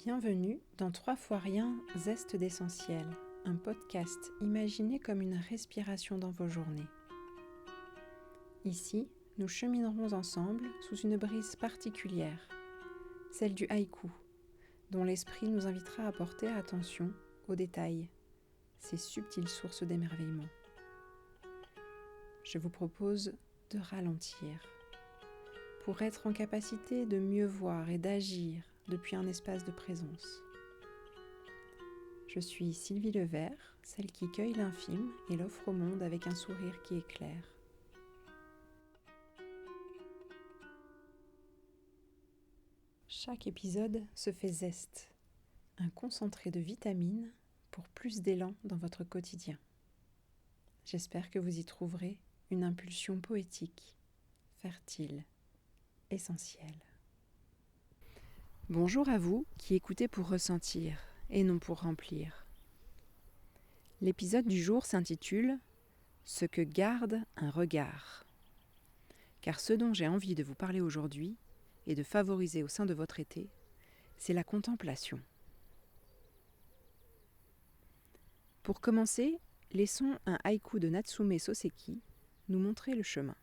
Bienvenue dans 3 fois rien, zeste d'essentiel, un podcast imaginé comme une respiration dans vos journées. Ici, nous cheminerons ensemble sous une brise particulière, celle du haïku, dont l'esprit nous invitera à porter attention aux détails, ces subtiles sources d'émerveillement. Je vous propose de ralentir, pour être en capacité de mieux voir et d'agir depuis un espace de présence. Je suis Sylvie Levert, celle qui cueille l'infime et l'offre au monde avec un sourire qui éclaire. Chaque épisode se fait zeste, un concentré de vitamines pour plus d'élan dans votre quotidien. J'espère que vous y trouverez une impulsion poétique, fertile, essentielle. Bonjour à vous qui écoutez pour ressentir et non pour remplir. L'épisode du jour s'intitule « Ce que garde un regard ». Car ce dont j'ai envie de vous parler aujourd'hui et de favoriser au sein de votre été, c'est la contemplation. Pour commencer, laissons un haïku de Natsume Soseki nous montrer le chemin.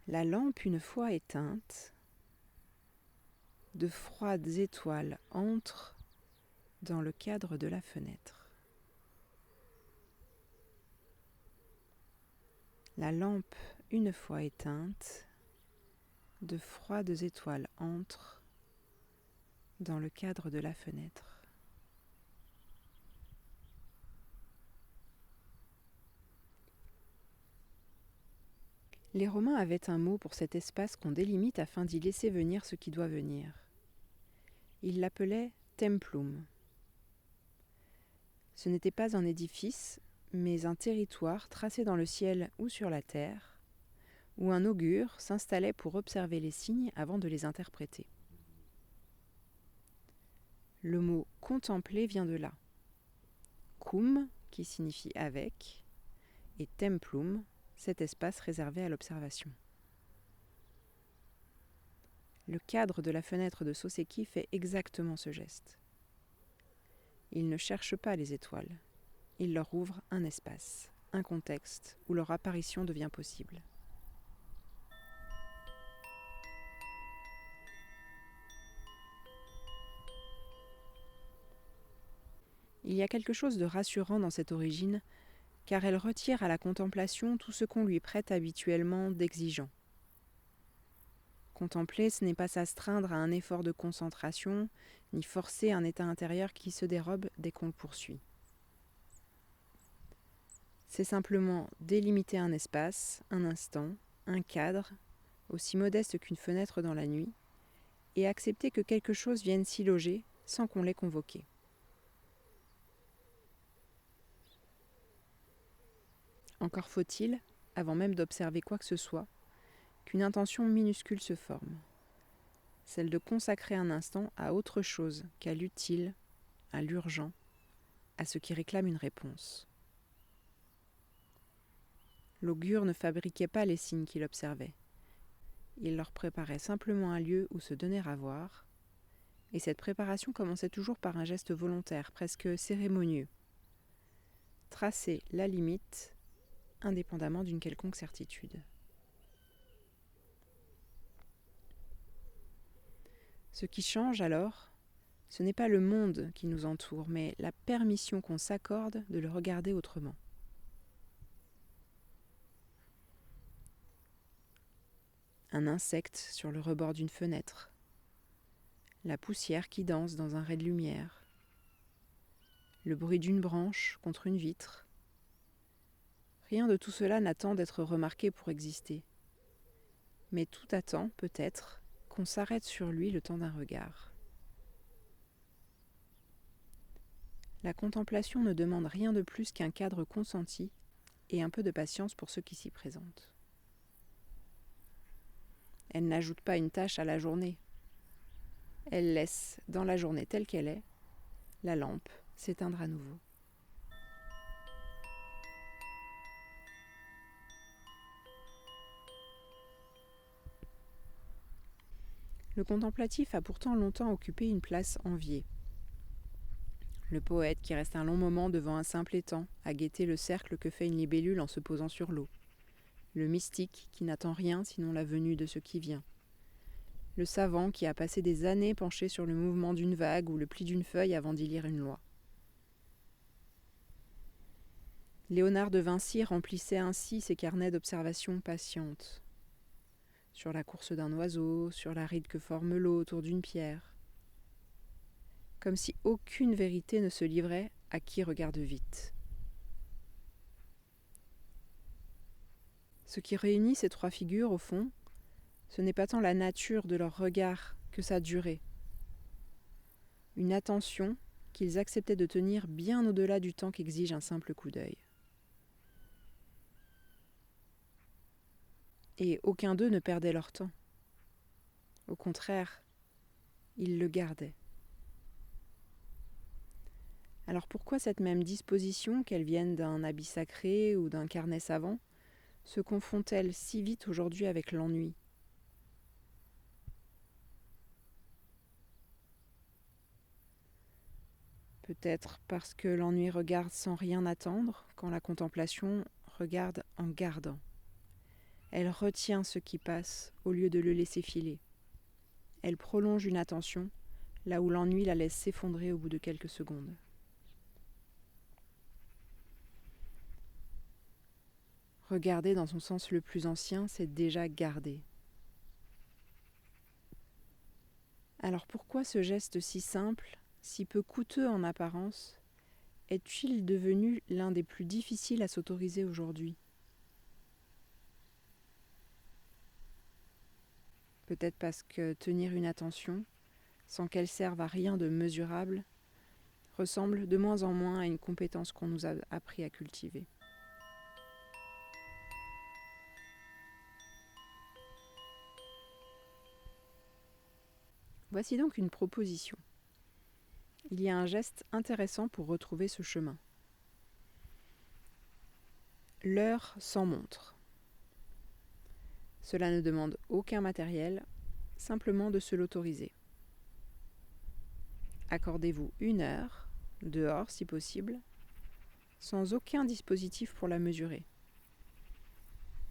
La lampe une fois éteinte, de froides étoiles entrent dans le cadre de la fenêtre. La lampe une fois éteinte, de froides étoiles entrent dans le cadre de la fenêtre. Les Romains avaient un mot pour cet espace qu'on délimite afin d'y laisser venir ce qui doit venir. Ils l'appelaient templum. Ce n'était pas un édifice, mais un territoire tracé dans le ciel ou sur la terre, où un augure s'installait pour observer les signes avant de les interpréter. Le mot « contempler » vient de là. Cum, qui signifie « avec », et templum, cet espace réservé à l'observation. Le cadre de la fenêtre de Soseki fait exactement ce geste. Il ne cherche pas les étoiles, il leur ouvre un espace, un contexte où leur apparition devient possible. Il y a quelque chose de rassurant dans cette origine, car elle retire à la contemplation tout ce qu'on lui prête habituellement d'exigeant. Contempler, ce n'est pas s'astreindre à un effort de concentration, ni forcer un état intérieur qui se dérobe dès qu'on le poursuit. C'est simplement délimiter un espace, un instant, un cadre, aussi modeste qu'une fenêtre dans la nuit, et accepter que quelque chose vienne s'y loger sans qu'on l'ait convoqué. Encore faut-il, avant même d'observer quoi que ce soit, qu'une intention minuscule se forme, celle de consacrer un instant à autre chose qu'à l'utile, à l'urgent, à ce qui réclame une réponse. L'augure ne fabriquait pas les signes qu'il observait. Il leur préparait simplement un lieu où se donner à voir, et cette préparation commençait toujours par un geste volontaire, presque cérémonieux. Tracer la limite, indépendamment d'une quelconque certitude. Ce qui change alors, ce n'est pas le monde qui nous entoure, mais la permission qu'on s'accorde de le regarder autrement. Un insecte sur le rebord d'une fenêtre, la poussière qui danse dans un ray de lumière, le bruit d'une branche contre une vitre. Rien de tout cela n'attend d'être remarqué pour exister. Mais tout attend, peut-être, qu'on s'arrête sur lui le temps d'un regard. La contemplation ne demande rien de plus qu'un cadre consenti et un peu de patience pour ceux qui s'y présentent. Elle n'ajoute pas une tâche à la journée. Elle laisse, dans la journée telle qu'elle est, la lampe s'éteindre à nouveau. Le contemplatif a pourtant longtemps occupé une place enviée. Le poète qui reste un long moment devant un simple étang à guetter le cercle que fait une libellule en se posant sur l'eau. Le mystique qui n'attend rien sinon la venue de ce qui vient. Le savant qui a passé des années penché sur le mouvement d'une vague ou le pli d'une feuille avant d'y lire une loi. Léonard de Vinci remplissait ainsi ses carnets d'observations patientes. Sur la course d'un oiseau, sur la ride que forme l'eau autour d'une pierre. Comme si aucune vérité ne se livrait à qui regarde vite. Ce qui réunit ces trois figures, au fond, ce n'est pas tant la nature de leur regard que sa durée. Une attention qu'ils acceptaient de tenir bien au-delà du temps qu'exige un simple coup d'œil. Et aucun d'eux ne perdait leur temps. Au contraire, ils le gardaient. Alors pourquoi cette même disposition, qu'elle vienne d'un habit sacré ou d'un carnet savant, se confond-elle si vite aujourd'hui avec l'ennui ? Peut-être parce que l'ennui regarde sans rien attendre, quand la contemplation regarde en gardant. Elle retient ce qui passe au lieu de le laisser filer. Elle prolonge une attention, là où l'ennui la laisse s'effondrer au bout de quelques secondes. Regarder dans son sens le plus ancien, c'est déjà garder. Alors pourquoi ce geste si simple, si peu coûteux en apparence, est-il devenu l'un des plus difficiles à s'autoriser aujourd'hui ? Peut-être parce que tenir une attention, sans qu'elle serve à rien de mesurable, ressemble de moins en moins à une compétence qu'on nous a appris à cultiver. Voici donc une proposition. Il y a un geste intéressant pour retrouver ce chemin. L'heure sans montre. Cela ne demande aucun matériel, simplement de se l'autoriser. Accordez-vous 1 heure, dehors si possible, sans aucun dispositif pour la mesurer.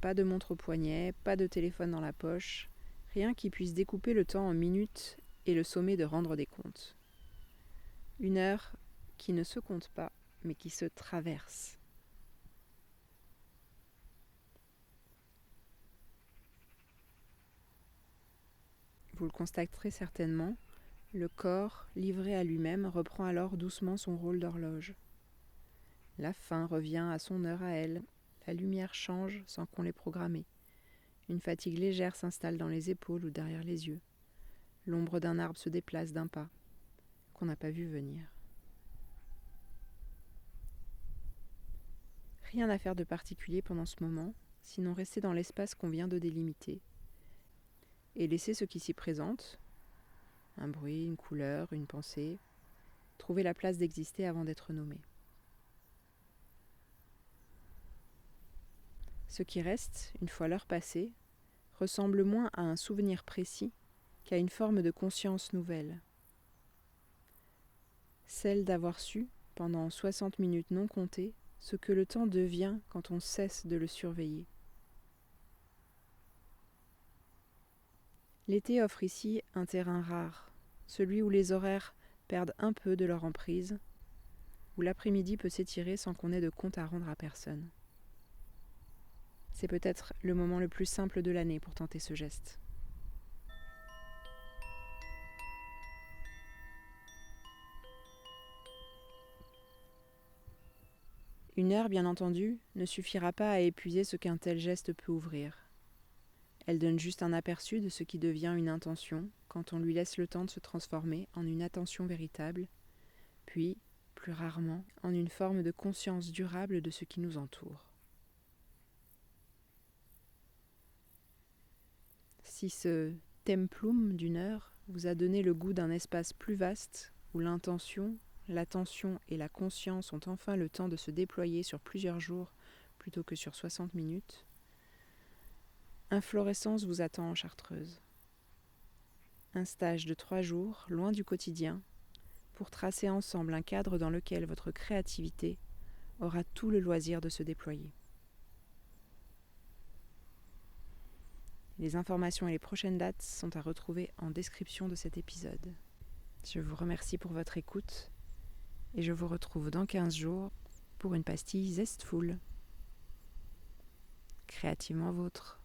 Pas de montre au poignet, pas de téléphone dans la poche, rien qui puisse découper le temps en minutes et le sommet de rendre des comptes. 1 heure qui ne se compte pas, mais qui se traverse. Vous le constaterez certainement, le corps, livré à lui-même, reprend alors doucement son rôle d'horloge. La faim revient à son heure à elle, la lumière change sans qu'on l'ait programmée. Une fatigue légère s'installe dans les épaules ou derrière les yeux. L'ombre d'un arbre se déplace d'un pas, qu'on n'a pas vu venir. Rien à faire de particulier pendant ce moment, sinon rester dans l'espace qu'on vient de délimiter, et laisser ce qui s'y présente, un bruit, une couleur, une pensée, trouver la place d'exister avant d'être nommé. Ce qui reste, une fois l'heure passée, ressemble moins à un souvenir précis qu'à une forme de conscience nouvelle. Celle d'avoir su, pendant 60 minutes non comptées, ce que le temps devient quand on cesse de le surveiller. L'été offre ici un terrain rare, celui où les horaires perdent un peu de leur emprise, où l'après-midi peut s'étirer sans qu'on ait de compte à rendre à personne. C'est peut-être le moment le plus simple de l'année pour tenter ce geste. Une heure, bien entendu, ne suffira pas à épuiser ce qu'un tel geste peut ouvrir. Elle donne juste un aperçu de ce qui devient une intention quand on lui laisse le temps de se transformer en une attention véritable, puis, plus rarement, en une forme de conscience durable de ce qui nous entoure. Si ce templum d'une heure vous a donné le goût d'un espace plus vaste, où l'intention, l'attention et la conscience ont enfin le temps de se déployer sur plusieurs jours plutôt que sur 60 minutes, Inflorescence vous attend en Chartreuse. Un stage de 3 jours, loin du quotidien, pour tracer ensemble un cadre dans lequel votre créativité aura tout le loisir de se déployer. Les informations et les prochaines dates sont à retrouver en description de cet épisode. Je vous remercie pour votre écoute et je vous retrouve dans 15 jours pour une pastille zestful. Créativement vôtre.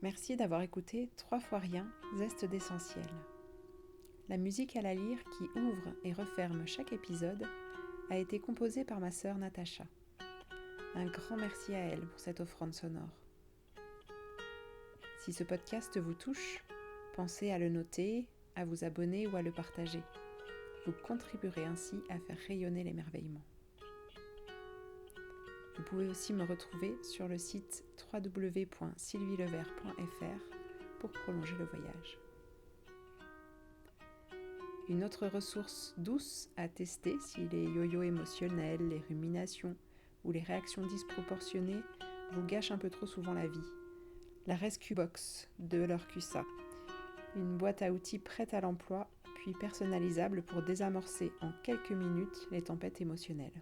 Merci d'avoir écouté 3 fois rien, zeste d'essentiel. La musique à la lyre qui ouvre et referme chaque épisode a été composée par ma sœur Natacha. Un grand merci à elle pour cette offrande sonore. Si ce podcast vous touche, pensez à le noter, à vous abonner ou à le partager. Vous contribuerez ainsi à faire rayonner l'émerveillement. Vous pouvez aussi me retrouver sur le site www.sylvielevert.fr pour prolonger le voyage. Une autre ressource douce à tester si les yo-yo émotionnels, les ruminations ou les réactions disproportionnées vous gâchent un peu trop souvent la vie. La Rescue Box de l'Orcusa. Une boîte à outils prête à l'emploi, puis personnalisable pour désamorcer en quelques minutes les tempêtes émotionnelles.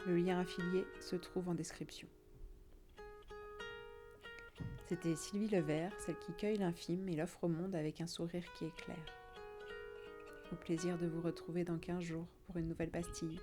Le lien affilié se trouve en description. C'était Sylvie Levert, celle qui cueille l'infime et l'offre au monde avec un sourire qui éclaire. Au plaisir de vous retrouver dans 15 jours pour une nouvelle pastille.